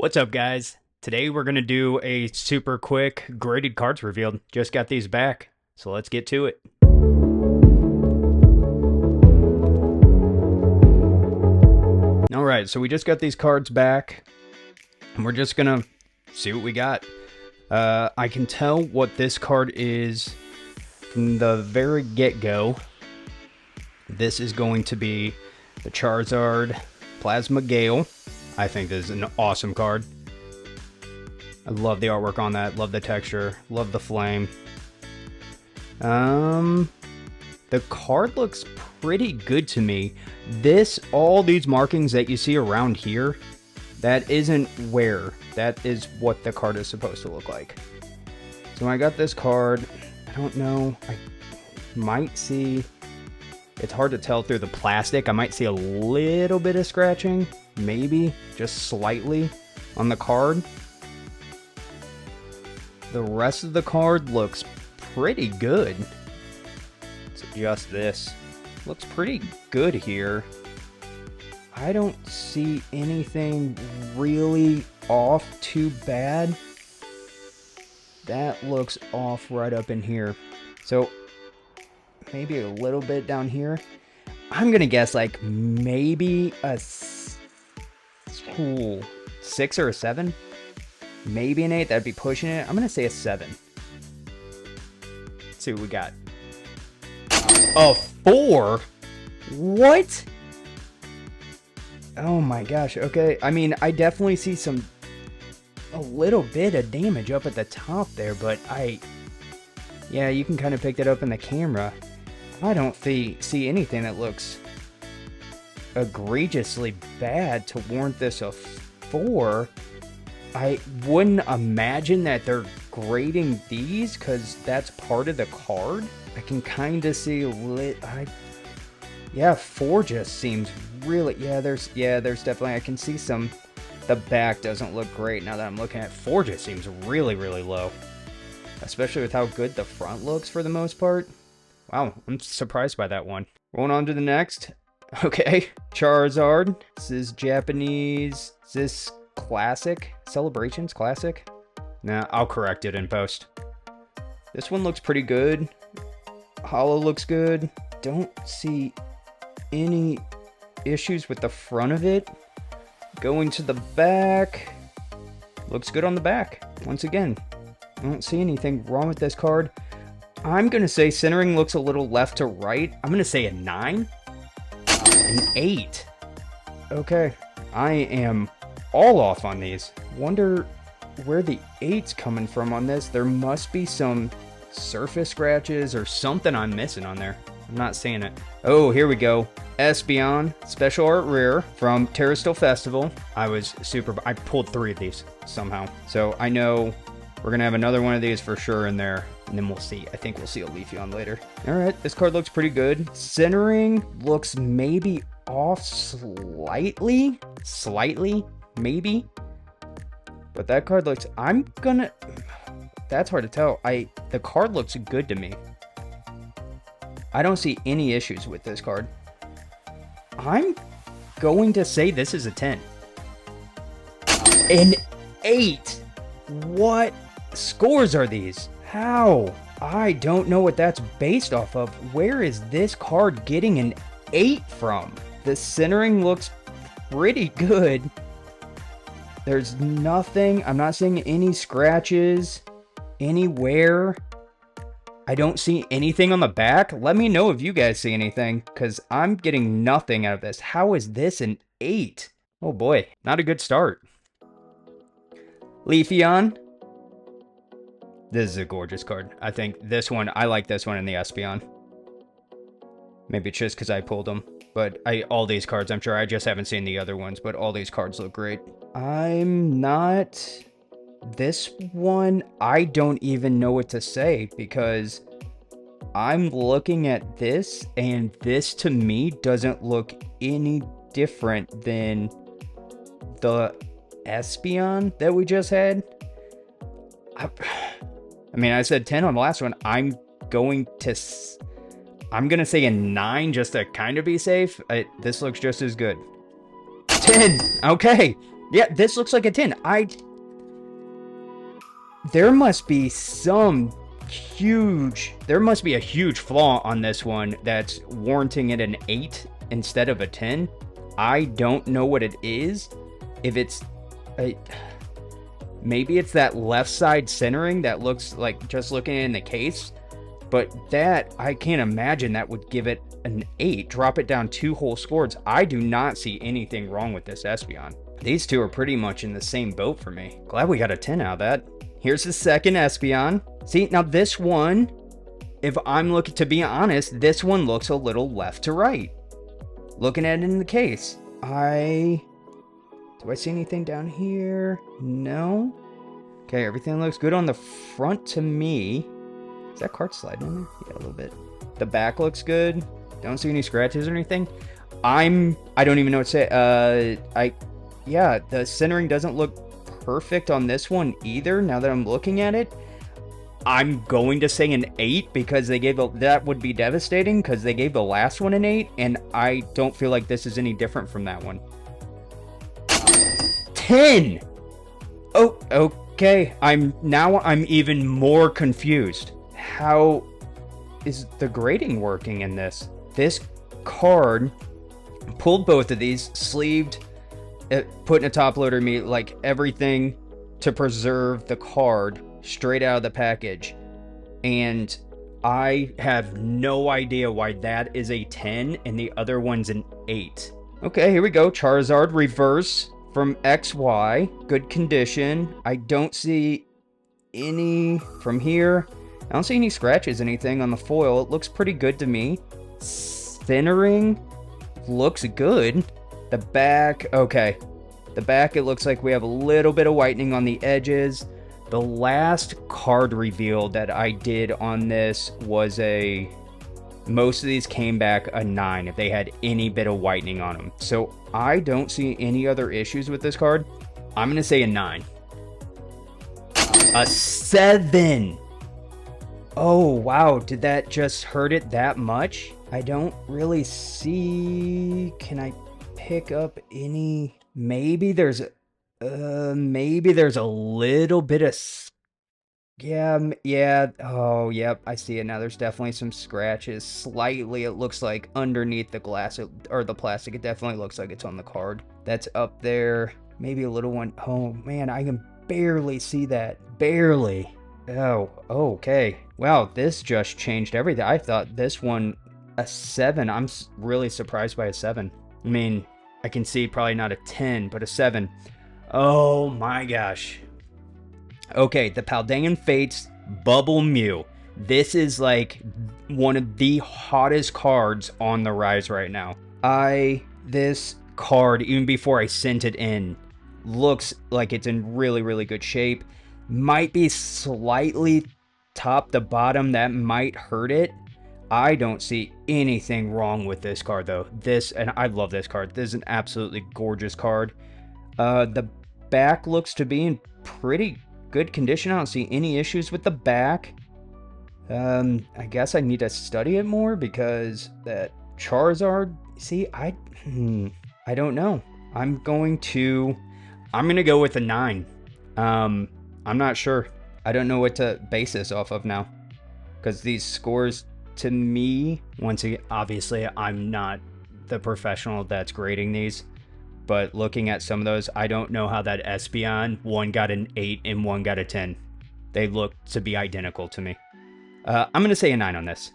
What's up, guys? Today we're going to do a super quick graded cards revealed. Just got these back, so let's get to it. Alright, so we just got these cards back, and we're just going to see what we got. I can tell what this card is from the very get-go. This is going to be the Charizard Plasma Gale. I think this is an awesome card. I love the artwork on that, love the texture, love the flame. The card looks pretty good to me. All these markings that you see around here, that isn't wear. That is what the card is supposed to look like. So when I got this card, I don't know, I might see, it's hard to tell through the plastic. I might see a little bit of scratching, maybe, just slightly on the card. The rest of the card looks pretty good. Let's adjust this. Looks pretty good here. I don't see anything really off too bad. That looks off right up in here. So maybe a little bit down here. I'm gonna guess like maybe a 6 or a 7. Maybe an 8. That'd be pushing it. I'm gonna say a 7. Let's see what we got. A 4? What? Oh my gosh. Okay. I mean, I definitely see a little bit of damage up at the top there, but yeah, you can kind of pick that up in the camera. I don't see anything that looks egregiously bad to warrant this a 4. I wouldn't imagine that they're grading these because that's part of the card. I can kind of see yeah, 4 just seems really, there's definitely, I can see the back doesn't look great now that I'm looking at 4. Just seems really, really low, especially with how good the front looks for the most part. Wow, I'm surprised by that one. Going on to the next. Okay, Charizard. This is Japanese. Is this Classic? Celebrations Classic? Nah, I'll correct it in post. This one looks pretty good. Holo looks good. Don't see any issues with the front of it. Going to the back. Looks good on the back. Once again, I don't see anything wrong with this card. I'm going to say centering looks a little left to right. I'm going to say a 9. An 8. Okay. I am all off on these. Wonder where the 8's coming from on this. There must be some surface scratches or something I'm missing on there. I'm not seeing it. Oh, here we go. Espeon, Special Art Rare from Terrastal Festival. I pulled 3 of these somehow. So I know we're going to have another one of these for sure in there. And then we'll see. I think we'll see a Leafeon later. Alright, this card looks pretty good. Centering looks maybe off slightly. Slightly, maybe. But that card looks... That's hard to tell. The card looks good to me. I don't see any issues with this card. I'm going to say this is a 10. An 8! What scores are these? How? I don't know what that's based off of. Where is this card getting an 8 from? The centering looks pretty good. There's nothing. I'm not seeing any scratches anywhere. I don't see anything on the back. Let me know if you guys see anything, because I'm getting nothing out of this. How is this an 8? Oh boy, not a good start. Leafeon. This is a gorgeous card. I think this one, I like this one in the Espeon. Maybe it's just because I pulled them. But all these cards, I'm sure, I just haven't seen the other ones, but all these cards look great. I'm not... This one, I don't even know what to say, because I'm looking at this, and this to me doesn't look any different than the Espeon that we just had. I mean, I said 10 on the last one. I'm going to say a 9 just to kind of be safe. This looks just as good. 10. Okay. Yeah, this looks like a 10. There must be a huge flaw on this one that's warranting it an 8 instead of a 10. I don't know what it is. If it's maybe it's that left side centering that looks like, just looking in the case, but that, I can't imagine that would give it an 8. Drop it down 2 whole scores. I do not see anything wrong with this Espeon. These two are pretty much in the same boat for me. Glad we got a 10 out of that. Here's the second Espeon. See, now this one, if I'm looking, to be honest, this one looks a little left to right. Looking at it in the case. Do I see anything down here? No. Okay, everything looks good on the front to me. Is that card sliding in there? Yeah, a little bit. The back looks good. Don't see any scratches or anything. I don't even know what to say. Yeah, the centering doesn't look perfect on this one either, now that I'm looking at it. I'm going to say an 8 because they gave that would be devastating because they gave the last one an 8, and I don't feel like this is any different from that one. 10! Oh, okay. I'm even more confused. How is the grading working in this? This card pulled both of these, sleeved, put in a top loader meat, like everything to preserve the card straight out of the package, and I have no idea why that is a 10 and the other one's an 8. Okay, here we go. Charizard reverse from XY, good condition. I don't see any from here. I don't see any scratches, anything on the foil. It looks pretty good to me. Centering looks good. The back, okay. The back, it looks like we have a little bit of whitening on the edges. The last card reveal that I did on this was most of these came back a 9 if they had any bit of whitening on them. So I don't see any other issues with this card. I'm going to say a 9. A 7! Oh, wow. Did that just hurt it that much? I don't really see... Can I pick up any... Maybe there's a little bit of... Yeah. Oh, yep. I see it now. There's definitely some scratches. Slightly, it looks like underneath the glass or the plastic. It definitely looks like it's on the card. That's up there. Maybe a little one. Oh, man. I can barely see that. Barely. Oh, okay. Wow, this just changed everything. I thought this one... A 7. I'm really surprised by a 7. I mean, I can see probably not a 10, but a 7. Oh my gosh. Okay, the Paldean Fates Bubble Mew. This is like one of the hottest cards on the rise right now. This card, even before I sent it in, looks like it's in really, really good shape. Might be slightly top to bottom. That might hurt it. I don't see anything wrong with this card, though. And I love this card. This is an absolutely gorgeous card. The back looks to be in pretty good condition. I don't see any issues with the back. I guess I need to study it more because that Charizard... See, I don't know. I'm gonna go with a 9. I'm not sure. I don't know what to base this off of now. Because these scores... To me, once again, obviously, I'm not the professional that's grading these, but looking at some of those, I don't know how that Espeon, one got an 8 and one got a 10. They look to be identical to me. I'm going to say a 9 on this.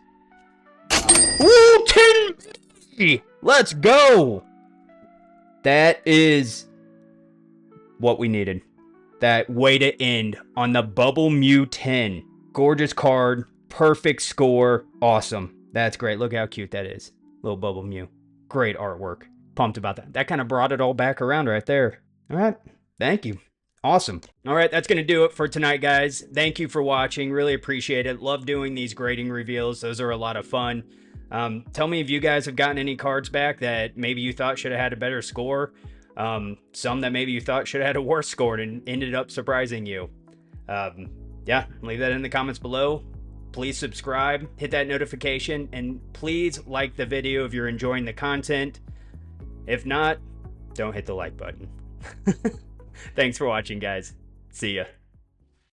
Ooh, 10! Let's go! That is what we needed. That way to end on the Bubble Mew 10. Gorgeous card. Perfect score. Awesome. That's great. Look how cute that is. Little Bubble Mew. Great artwork. Pumped about that. That kind of brought it all back around right there. All right. Thank you. Awesome. All right. That's going to do it for tonight, guys. Thank you for watching. Really appreciate it. Love doing these grading reveals. Those are a lot of fun. Tell me if you guys have gotten any cards back that maybe you thought should have had a better score. Some that maybe you thought should have had a worse score and ended up surprising you. Yeah. Leave that in the comments below. Please subscribe, hit that notification, and please like the video if you're enjoying the content. If not, don't hit the like button. Thanks for watching, guys. See ya.